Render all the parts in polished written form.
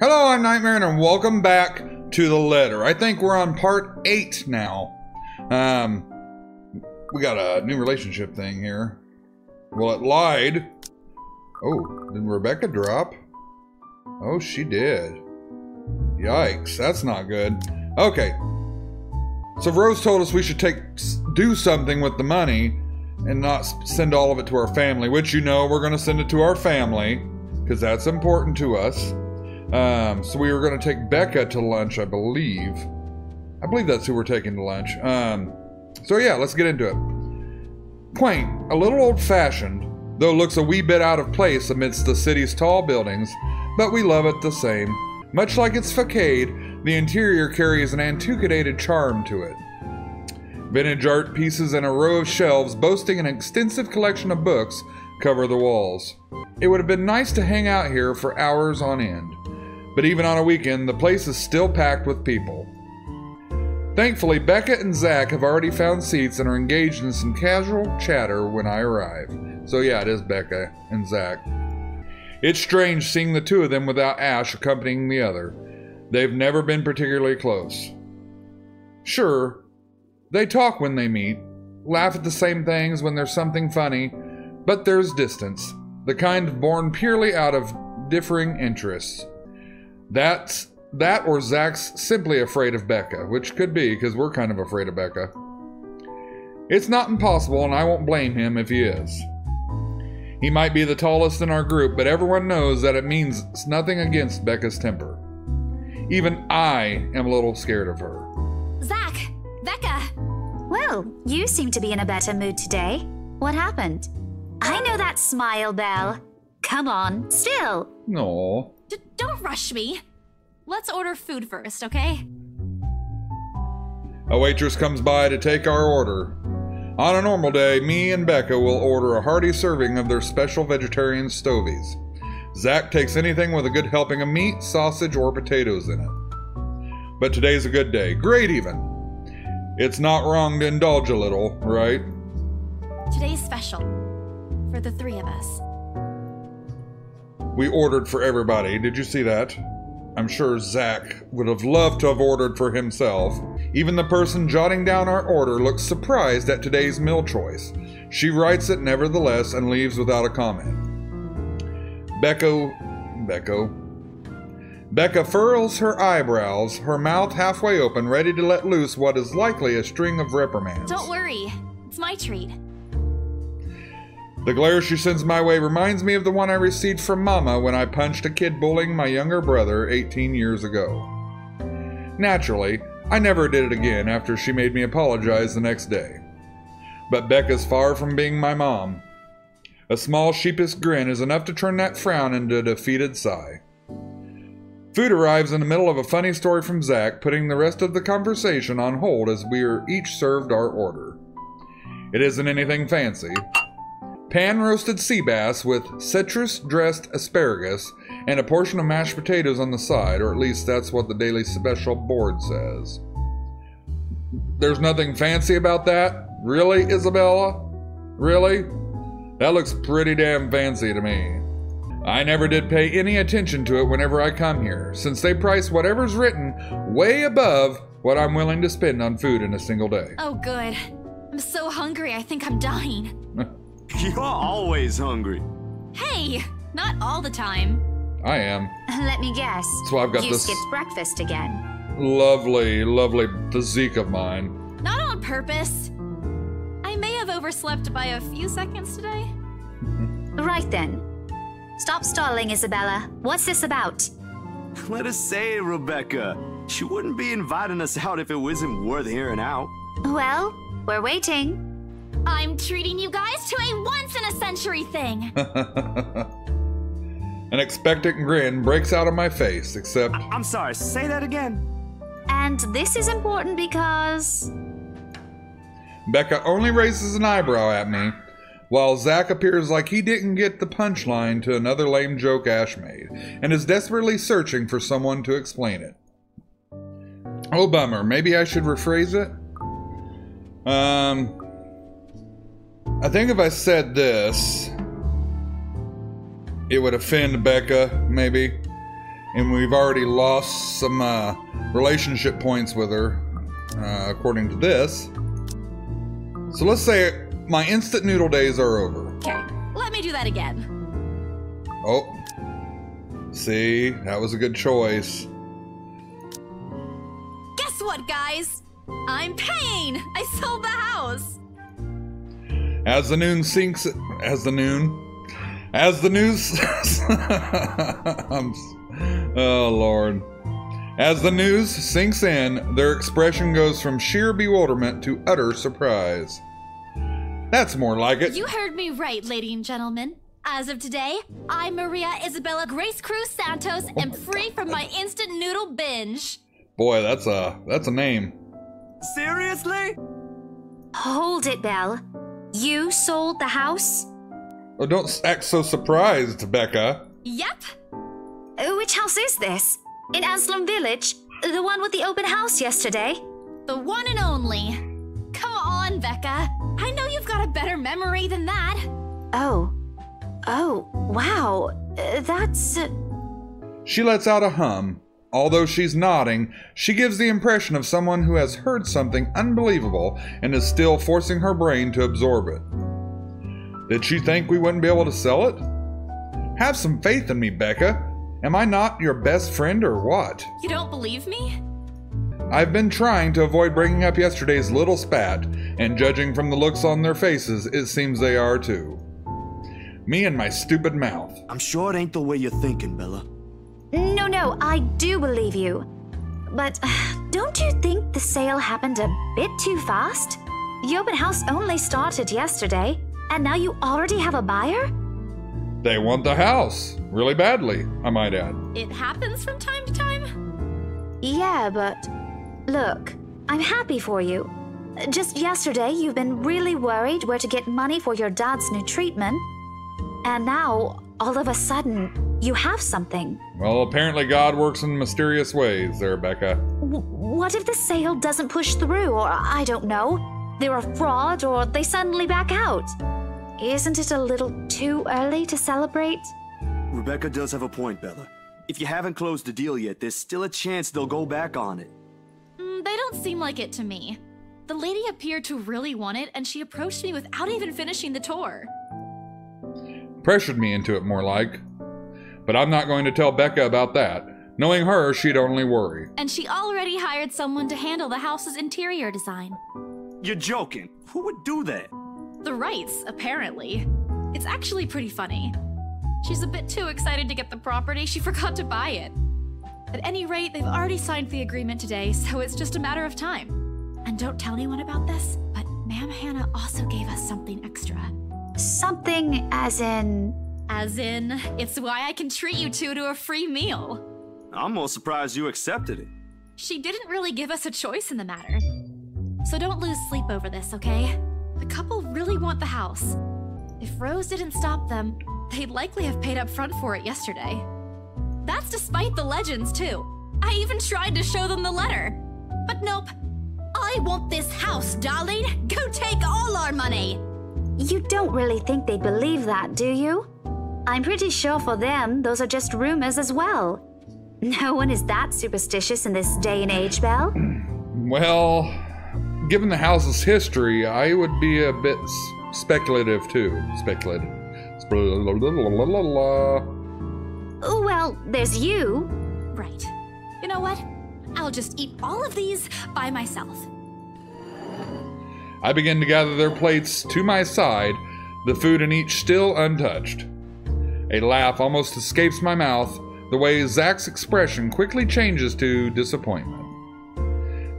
Hello, I'm Nightmare, and welcome back to the letter. I think we're on part 8 now. We got a new relationship thing here. Well, it lied. Oh, did Rebecca drop? Oh, she did. Yikes, that's not good. Okay. So Rose told us we should do something with the money and not send all of it to our family, which, you know, we're going to send it to our family because that's important to us. So we were going to take Becca to lunch, I believe. I believe that's who we're taking to lunch. So yeah, let's get into it. Quaint, a little old-fashioned, though looks a wee bit out of place amidst the city's tall buildings, but we love it the same. Much like its facade, the interior carries an antiquated charm to it. Vintage art pieces and a row of shelves boasting an extensive collection of books cover the walls. It would have been nice to hang out here for hours on end, but even on a weekend, the place is still packed with people. Thankfully, Becca and Zach have already found seats and are engaged in some casual chatter when I arrive. So yeah, it is Becca and Zach. It's strange seeing the two of them without Ash accompanying the other. They've never been particularly close. Sure, they talk when they meet, laugh at the same things when there's something funny, but there's distance, the kind born purely out of differing interests. That or Zach's simply afraid of Becca, which could be because we're kind of afraid of Becca. It's not impossible, and I won't blame him if he is. He might be the tallest in our group, but everyone knows that it means nothing against Becca's temper. Even I am a little scared of her. Zach! Becca! Well, you seem to be in a better mood today. What happened? I know that smile, Belle. Come on, still. No. Don't rush me. Let's order food first, okay? A waitress comes by to take our order. On a normal day, me and Becca will order a hearty serving of their special vegetarian stovies. Zach takes anything with a good helping of meat, sausage, or potatoes in it. But today's a good day. Great, even. It's not wrong to indulge a little, right? Today's special. For the three of us. We ordered for everybody. Did you see that? I'm sure Zach would have loved to have ordered for himself. Even the person jotting down our order looks surprised at today's meal choice. She writes it nevertheless and leaves without a comment. Becca furrows her eyebrows, her mouth halfway open, ready to let loose what is likely a string of reprimands. Don't worry. It's my treat. The glare she sends my way reminds me of the one I received from Mama when I punched a kid bullying my younger brother 18 years ago. Naturally, I never did it again after she made me apologize the next day. But Becca's far from being my mom. A small sheepish grin is enough to turn that frown into a defeated sigh. Food arrives in the middle of a funny story from Zach, putting the rest of the conversation on hold as we are each served our order. It isn't anything fancy. Pan-roasted sea bass with citrus-dressed asparagus and a portion of mashed potatoes on the side, or at least that's what the daily special board says. There's nothing fancy about that? Really, Isabella? Really? That looks pretty damn fancy to me. I never did pay any attention to it whenever I come here, since they price whatever's written way above what I'm willing to spend on food in a single day. Oh, good. I'm so hungry, I think I'm dying. You're always hungry. Hey! Not all the time. I am. Let me guess. So I've got you this skipped breakfast again. lovely, lovely physique of mine. Not on purpose. I may have overslept by a few seconds today. Right then. Stop stalling, Isabella. What's this about? Let us say, Rebecca. She wouldn't be inviting us out if it wasn't worth hearing out. Well, we're waiting. I'm treating you guys to a once-in-a-century thing. An expectant grin breaks out of my face, except... I'm sorry, say that again. And this is important because... Becca only raises an eyebrow at me, while Zach appears like he didn't get the punchline to another lame joke Ash made, and is desperately searching for someone to explain it. Oh, bummer. Maybe I should rephrase it? I think if I said this, it would offend Becca, maybe. And we've already lost some relationship points with her, according to this. So let's say my instant noodle days are over. Okay, let me do that again. Oh. See, that was a good choice. Guess what, guys? I'm paying! I sold the house! As the news sinks oh Lord. As the news sinks in, their expression goes from sheer bewilderment to utter surprise. That's more like it. You heard me right, ladies and gentlemen. As of today, I'm Maria Isabella Grace Cruz Santos and free from my instant noodle binge. Boy, that's a name. Seriously? Hold it, Belle. You sold the house? Oh, don't act so surprised, Becca. Yep. Which house is this? In Anslem Village? The one with the open house yesterday? The one and only. Come on, Becca. I know you've got a better memory than that. Oh, wow. That's... She lets out a hum. Although she's nodding, she gives the impression of someone who has heard something unbelievable and is still forcing her brain to absorb it. Did she think we wouldn't be able to sell it? Have some faith in me, Becca. Am I not your best friend or what? You don't believe me? I've been trying to avoid bringing up yesterday's little spat, and judging from the looks on their faces, it seems they are too. Me and my stupid mouth. I'm sure it ain't the way you're thinking, Bella. No, I do believe you. But don't you think the sale happened a bit too fast? The open house only started yesterday, and now you already have a buyer? They want the house. Really badly, I might add. It happens from time to time. Yeah, but look, I'm happy for you. Just yesterday, you've been really worried where to get money for your dad's new treatment. And now, all of a sudden, you have something. Well, apparently God works in mysterious ways there, Becca. What if the sale doesn't push through, or I don't know, they're a fraud, or they suddenly back out? Isn't it a little too early to celebrate? Rebecca does have a point, Bella. If you haven't closed the deal yet, there's still a chance they'll go back on it. They don't seem like it to me. The lady appeared to really want it, and she approached me without even finishing the tour. Pressured me into it, more like. But I'm not going to tell Becca about that. Knowing her, she'd only worry. And she already hired someone to handle the house's interior design. You're joking. Who would do that? The Wrights, apparently. It's actually pretty funny. She's a bit too excited to get the property, she forgot to buy it. At any rate, they've already signed the agreement today, so it's just a matter of time. And don't tell anyone about this, but Ma'am Hannah also gave us something extra. Something as in... As in, it's why I can treat you two to a free meal. I'm more surprised you accepted it. She didn't really give us a choice in the matter. So don't lose sleep over this, okay? The couple really want the house. If Rose didn't stop them, they'd likely have paid up front for it yesterday. That's despite the legends, too. I even tried to show them the letter. But nope. I want this house, darling. Go take all our money. You don't really think they believe that, do you? I'm pretty sure for them, those are just rumors as well. No one is that superstitious in this day and age, Belle. Well, given the house's history, I would be a bit speculative too. Speculative. Well, there's you. Right. You know what? I'll just eat all of these by myself. I begin to gather their plates to my side, the food in each still untouched. A laugh almost escapes my mouth, the way Zach's expression quickly changes to disappointment.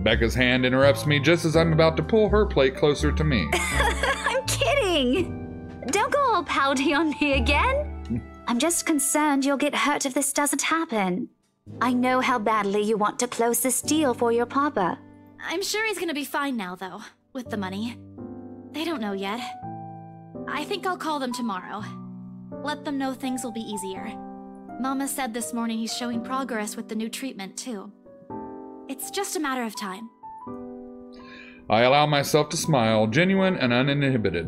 Becca's hand interrupts me just as I'm about to pull her plate closer to me. I'm kidding. Don't go all pouty on me again. I'm just concerned you'll get hurt if this doesn't happen. I know how badly you want to close this deal for your papa. I'm sure he's gonna be fine now, though, with the money. They don't know yet. I think I'll call them tomorrow. Let them know things will be easier. Mama said this morning he's showing progress with the new treatment, too. It's just a matter of time. I allow myself to smile, genuine and uninhibited.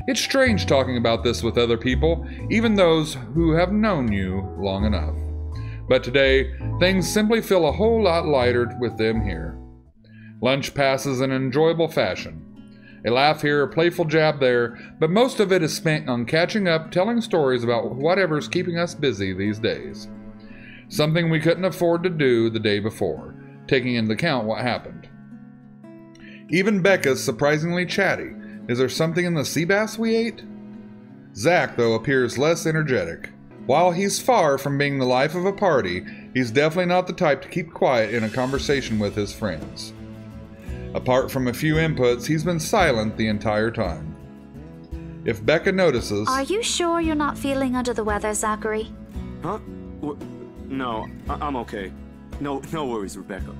It's strange talking about this with other people, even those who have known you long enough. But today, things simply feel a whole lot lighter with them here. Lunch passes in enjoyable fashion. A laugh here, a playful jab there, but most of it is spent on catching up, telling stories about whatever's keeping us busy these days. Something we couldn't afford to do the day before, taking into account what happened. Even Becca's surprisingly chatty. Is there something in the sea bass we ate? Zach, though, appears less energetic. While he's far from being the life of a party, he's definitely not the type to keep quiet in a conversation with his friends. Apart from a few inputs, he's been silent the entire time. If Becca notices... Are you sure you're not feeling under the weather, Zachary? Huh? No, I'm okay. No worries, Rebecca.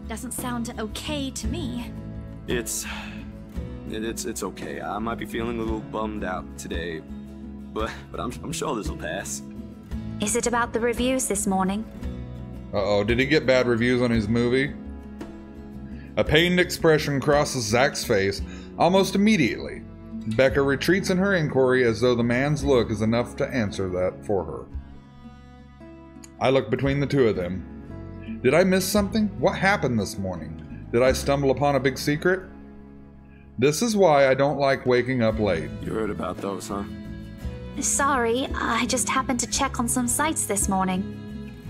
Doesn't sound okay to me. It's okay. I might be feeling a little bummed out today, but I'm sure this will pass. Is it about the reviews this morning? Uh-oh, did he get bad reviews on his movie? A pained expression crosses Zach's face almost immediately. Becca retreats in her inquiry as though the man's look is enough to answer that for her. I look between the two of them. Did I miss something? What happened this morning? Did I stumble upon a big secret? This is why I don't like waking up late. You heard about those, huh? Sorry, I just happened to check on some sites this morning.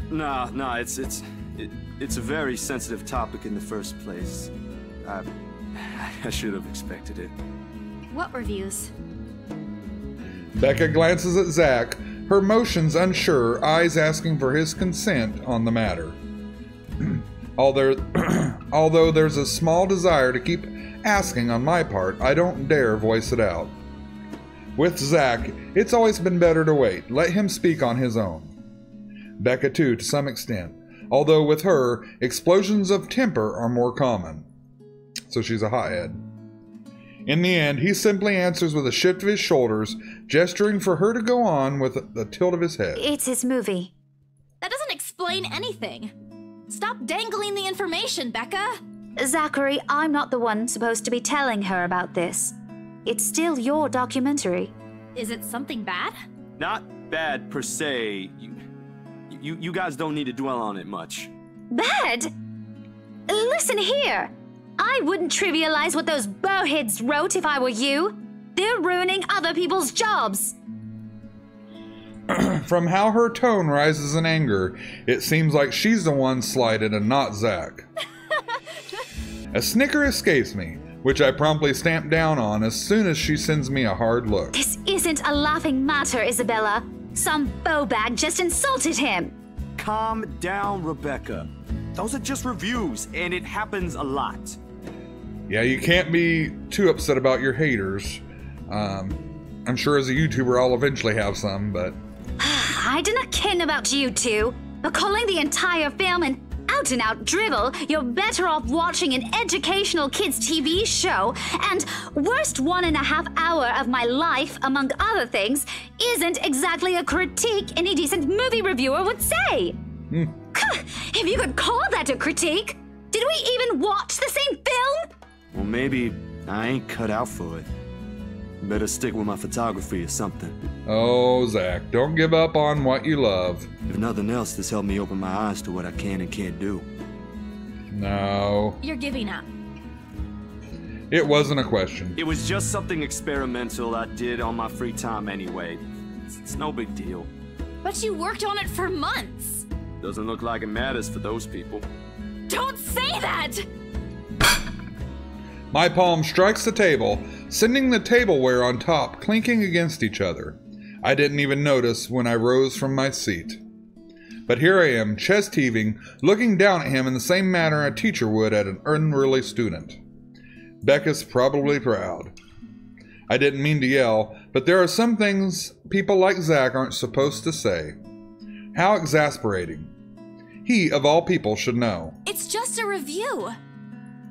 No, it's a very sensitive topic in the first place. I should have expected it. What reviews? Becca glances at Zach, her motions unsure, eyes asking for his consent on the matter. Although there's a small desire to keep asking on my part, I don't dare voice it out. With Zach, it's always been better to wait. Let him speak on his own. Becca too, to some extent. Although with her, explosions of temper are more common. So she's a hothead. In the end, he simply answers with a shift of his shoulders, gesturing for her to go on with a tilt of his head. It's his movie. That doesn't explain anything. Stop dangling the information, Becca! Zachary, I'm not the one supposed to be telling her about this. It's still your documentary. Is it something bad? Not bad per se. You guys don't need to dwell on it much. Bad? Listen here. I wouldn't trivialize what those bowheads wrote if I were you. They're ruining other people's jobs. From how her tone rises in anger, it seems like she's the one slighted and not Zach. A snicker escapes me, which I promptly stamp down on as soon as she sends me a hard look. This isn't a laughing matter, Isabella. Some bowbag just insulted him. Calm down, Rebecca. Those are just reviews, and it happens a lot. Yeah, you can't be too upset about your haters. I'm sure as a YouTuber I'll eventually have some, but... I do not ken about you two, but calling the entire film an out-and-out drivel, you're better off watching an educational kids' TV show, and worst 1.5 hour of my life, among other things, isn't exactly a critique any decent movie reviewer would say. If you could call that a critique, did we even watch the same film? Well, maybe I ain't cut out for it. Better stick with my photography or something. Oh, Zach, don't give up on what you love. If nothing else, this helped me open my eyes to what I can and can't do. No. You're giving up. It wasn't a question. It was just something experimental I did on my free time anyway. It's no big deal. But you worked on it for months. Doesn't look like it matters for those people. Don't say that! My palm strikes the table, sending the tableware on top clinking against each other. I didn't even notice when I rose from my seat. But here I am, chest heaving, looking down at him in the same manner a teacher would at an unruly student. Becca's probably proud. I didn't mean to yell, but there are some things people like Zach aren't supposed to say. How exasperating. He, of all people, should know. It's just a review.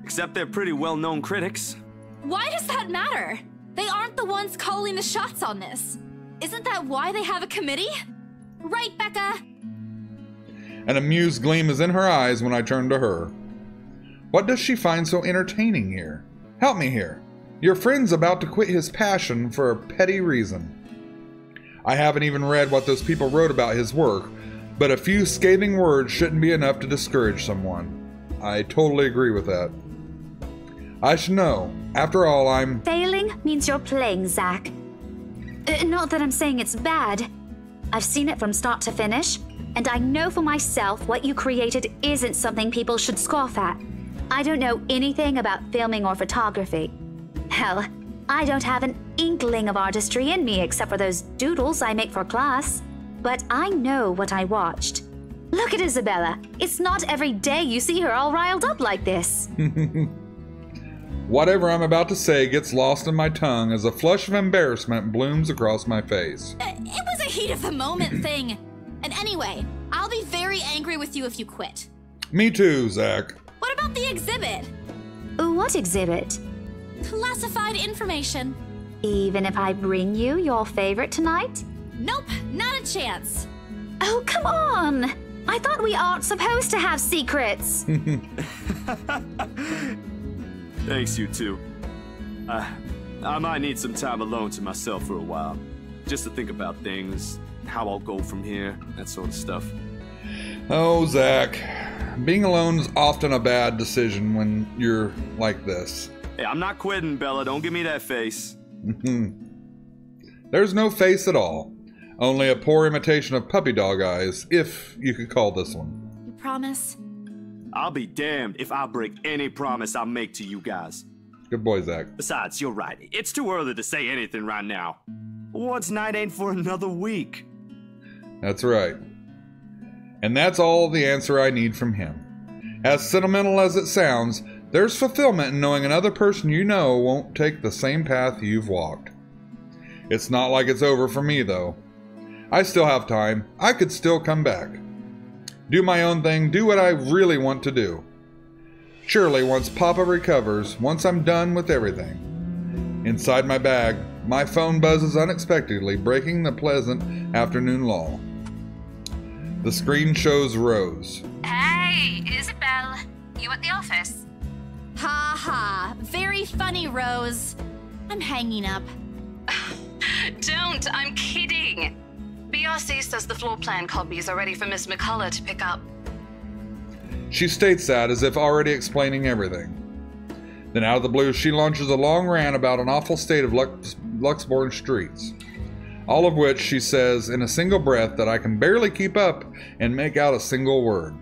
Except they're pretty well-known critics. Why does that matter? They aren't the ones calling the shots on this. Isn't that why they have a committee? Right, Becca? An amused gleam is in her eyes when I turn to her. What does she find so entertaining here? Help me here. Your friend's about to quit his passion for a petty reason. I haven't even read what those people wrote about his work, but a few scathing words shouldn't be enough to discourage someone. I totally agree with that. I should know. After all, I'm... Failing means you're playing, Zach. Not that I'm saying it's bad. I've seen it from start to finish, and I know for myself what you created isn't something people should scoff at. I don't know anything about filming or photography. Hell, I don't have an inkling of artistry in me except for those doodles I make for class. But I know what I watched. Look at Isabella. It's not every day you see her all riled up like this. Whatever I'm about to say gets lost in my tongue as a flush of embarrassment blooms across my face. It was a heat of the moment thing. And anyway, I'll be very angry with you if you quit. Me too, Zach. What about the exhibit? What exhibit? Classified information. Even if I bring you your favorite tonight? Nope, not a chance. Oh, come on! I thought we aren't supposed to have secrets. Thanks, you two. I might need some time alone to myself for a while. Just to think about things, how I'll go from here, that sort of stuff. Oh, Zach. Being alone is often a bad decision when you're like this. Hey, I'm not quitting, Bella. Don't give me that face. There's no face at all. Only a poor imitation of puppy dog eyes, if you could call this one. You promise? I'll be damned if I break any promise I make to you guys. Good boy, Zach. Besides, you're right. It's too early to say anything right now. What's night ain't for another week. That's right. And that's all the answer I need from him. As sentimental as it sounds, there's fulfillment in knowing another person you know won't take the same path you've walked. It's not like it's over for me, though. I still have time. I could still come back. Do my own thing, do what I really want to do. Surely, once Papa recovers, once I'm done with everything. Inside my bag, my phone buzzes unexpectedly, breaking the pleasant afternoon lull. The screen shows Rose. Hey, Isabel. You at the office? Ha ha. Very funny, Rose. I'm hanging up. Don't, I'm kidding. BRC says the floor plan copies are ready for Miss McCullough to pick up. She states that as if already explaining everything. Then out of the blue, she launches a long rant about an awful state of Luxborn streets. All of which she says in a single breath that I can barely keep up and make out a single word.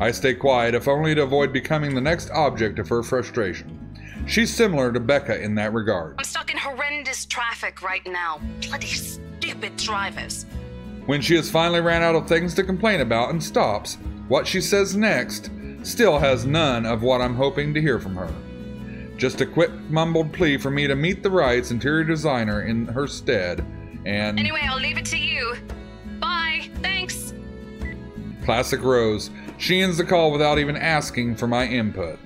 I stay quiet, if only to avoid becoming the next object of her frustration. She's similar to Becca in that regard. I'm stuck in horrendous traffic right now. Bloody stupid drivers. When she has finally ran out of things to complain about and stops, what she says next still has none of what I'm hoping to hear from her. Just a quick mumbled plea for me to meet the Wright's interior designer in her stead, and... Anyway, I'll leave it to you. Bye, thanks. Classic Rose. She ends the call without even asking for my input.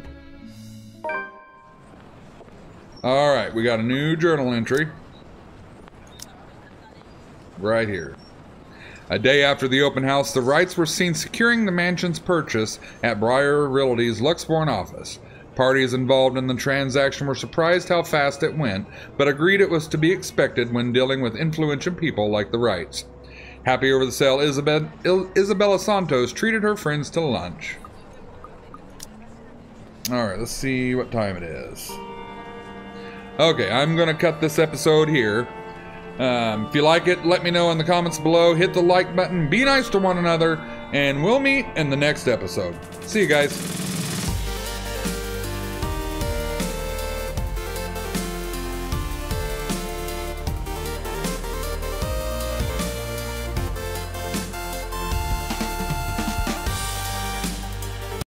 Alright, we got a new journal entry. Right here. A day after the open house, the Wrights were seen securing the mansion's purchase at Briar Realty's Luxborn office. Parties involved in the transaction were surprised how fast it went, but agreed it was to be expected when dealing with influential people like the Wrights. Happy over the sale, Isabella Santos treated her friends to lunch. Alright, let's see what time it is. Okay, I'm going to cut this episode here. If you like it, let me know in the comments below. Hit the like button, be nice to one another, and we'll meet in the next episode. See you guys.